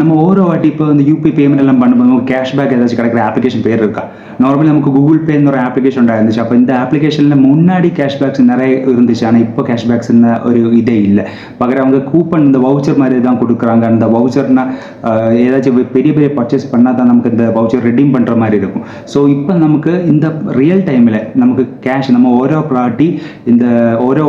நம்ம ஒவ்வொரு வாட்டி இப்போ இந்த யூபிஐ பேமெண்ட் எல்லாம் பண்ணும்போது கேஷ்பேக் ஏதாச்சும் கிடைக்கிற அப்ளிகேஷன் பேர் இருக்கா? நார்மலி நமக்கு கூகுள் பேன்னு ஒரு அப்ளிகேஷன் இருந்துச்சு. அப்போ இந்த அப்ளிகேஷனில் முன்னாடி கேஷ்பேக்ஸ் நிறைய இருந்துச்சு. ஆனால் இப்போ கேஷ்பேக்ஸ்ன்னு ஒரு இதே இல்லை. பகரம் அவங்க கூப்பன் இந்த வவுச்சர் மாதிரி தான் கொடுக்குறாங்க. அந்த வவுச்சர்னா ஏதாச்சும் பெரிய பெரிய பர்ச்சேஸ் பண்ணால் தான் நமக்கு இந்த வவுச்சர் ரெடீம் பண்ணுற மாதிரி இருக்கும். ஸோ இப்போ நமக்கு இந்த ரியல் டைமில் நமக்கு கேஷ் நம்ம ஓரோ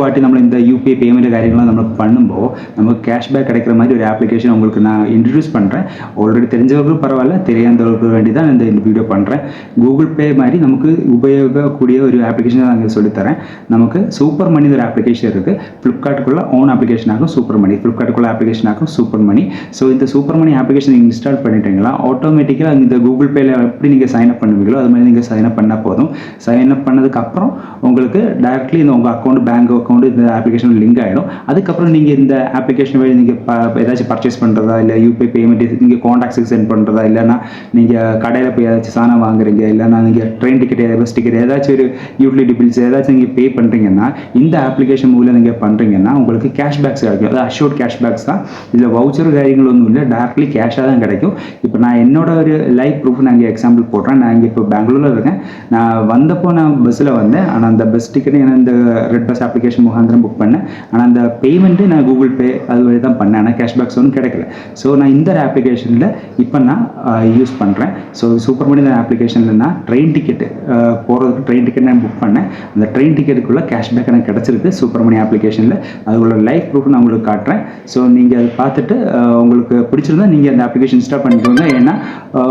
வாட்டி நம்ம இந்த யூபிஐ பேமெண்ட் காரியங்கள்லாம் நம்ம பண்ணும்போது நமக்கு கேஷ்பேக் கிடைக்கிற மாதிரி ஒரு அப்ளிகேஷன் உங்களுக்கு நான் இன்ட்ரடியூஸ் பண்ணுறேன். ஆல்ரெடி தெரிஞ்சவர்களும் பரவாயில்ல, தெரியாதவர்களுக்கு வேண்டி தான் இந்த வீடியோ பண்ணுறேன். கூகுள் பே மாதிரி நமக்கு உபயோகக்கூடிய ஒரு அப்ளிகேஷன் நான் சொல்லித்தரேன். நமக்கு சூப்பர் மணி ஒரு அப்ளிகேஷன் இருக்குது. ஃப்ளிப்கார்ட்டுக்குள்ள own அப்ளிகேஷனாகும் super money, ஃப்ளிப்கார்ட்டுக்குள்ள அப்ளிகேஷனாகும் super money. So இந்த சூப்பர் மணி அப்ளிகேஷன் நீங்கள் இன்ஸ்டால் பண்ணிட்டீங்களா, ஆட்டோமேட்டிக்காக இந்த கூகுள் பேயில் எப்படி நீங்கள் சைன் அப் பண்ணுவீங்களோ அது மாதிரி நீங்கள் சைன் அப் பண்ணால் போதும். சைன் அப் பண்ணதுக்கப்புறம் உங்களுக்கு டைரக்ட்லி இந்த உங்கள் அக்கௌண்ட், பேங்க் அக்கௌண்ட் இந்த அப்ளிகேஷன் லிங்க் ஆகிடும். அதுக்கப்புறம் நீங்கள் இந்த அப்ளிகேஷன் வழி நீங்கள் ஏதாச்சும் பர்ச்சேஸ் பண்ணுறதா, இல்லை யூபிஐ பேமெண்ட் நீங்கள் காண்டாக்ட்ஸுக்கு சென்ட் பண்ணுறதா, இல்லைனா நீங்கள் கடையில் போய் ஏதாச்சும் சாணம் வாங்குறீங்க, இல்லைனா நீங்கள் ட்ரெயின் டிக்கெட், பஸ் டிக்கெட் ஏதாச்சும் ஒரு யூட்டிலிட்டி பில்ஸ் ஏதாச்சும் நீங்கள் பே பண்ணுறீங்கன்னா இந்த அப்ளிகேஷன் மூலம் நீங்கள் பண்ணுறீங்கன்னா உங்களுக்கு கேஷ்பேக்ஸ் கிடைக்கும். அது அஷ்யூர்ட் கேஷ்பேக்ஸ் தான். இதில் வவுச்சர் காரியங்கள் ஒன்றும் இல்லை, டேரக்ட்லி கேஷாக தான் கிடைக்கும். இப்போ நான் என்னோட ஒரு லைவ் ப்ரூஃப் நான் இங்கே எக்ஸாம்பிள் போடுறேன். நான் இங்கே இப்போ பெங்களூரில் இருக்கேன். நான் வந்தப்போ நான் பஸ்ஸில் வந்தேன். ஆனால் அந்த பஸ் டிக்கெட் நான் இந்த ரெட் பஸ் அப்ளிகேஷன் முகாந்திரம் புக் பண்ணேன். ஆனால் அந்த பேமெண்ட்டு நான் கூகுள் பே அது வழி தான் பண்ணேன். ஆனால் கேஷ்பேக்ஸ் ஒன்றும் கிடைக்கல. ஸோ நான் இந்த அப்ளிகேஷனில் இப்போ நான் யூஸ் பண்ணுறேன். ஸோ சூப்பர் மணி அப்ளிகேஷனில் நான் ட்ரெயின் டிக்கெட்டு போகிறதுக்கு ட்ரெயின் டிக்கெட் நான் புக் பண்ணேன். அந்த ட்ரெயின் டிக்கெட்டுக்குள்ளே கேஷ்பேக் எனக்கு கிடச்சிருக்கு சூப்பர் மணி அப்ளிகேஷனில். அதுக்குள்ள லைவ் ப்ரூஃப் நான் உங்களுக்கு காட்டுறேன். ஸோ நீங்கள் அதை பார்த்துட்டு உங்களுக்கு பிடிச்சிருந்தா நீங்கள் அந்த அப்ளிகேஷன் இன்ஸ்டால் பண்ணிக்கோங்க. ஏன்னா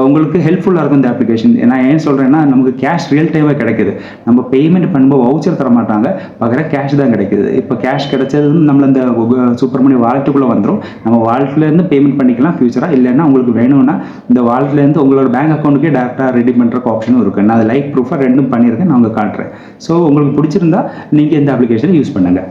உங்களுக்கு ஹெல்ப்ஃபுல்லாக இருக்கும் இந்த அப்ளிகேஷன். நான் ஏன் சொல்கிறேன்னா நமக்கு கேஷ் ரியல் டைமாக கிடைக்குது. நம்ம பேமெண்ட் பண்ணும்போது வவுச்சர் தர மாட்டாங்க, பகரம் கேஷ் தான் கிடைக்குது. இப்போ கேஷ் கிடைச்சது நம்மள இந்த சூப்பர் மணி வாலெட்டுக்குள்ளே வந்துடும். நம்ம வாலெட்லேருந்து பேமெண்ட் பண்ணிக்கலாம் ஃபியூச்சராக. இல்லைன்னா உங்களுக்கு வேணும்னா இந்த வாலெட்லேருந்து உங்களோட பேங்க் அக்கௌண்ட்டுக்கே டேரெக்டாக ரெடி பண்ணுறக்கு ஆப்ஷனும் இருக்குது. நான் அது லைவ் ப்ரூஃபாக ரெண்டும் பண்ணியிருக்கேன், நான் உங்களுக்கு காட்டுறேன். ஸோ உங்களுக்கு பிடிச்சிருந்தா நீங்கள் இந்த அப்ளிகேஷனை யூஸ் பண்ணுங்கள்.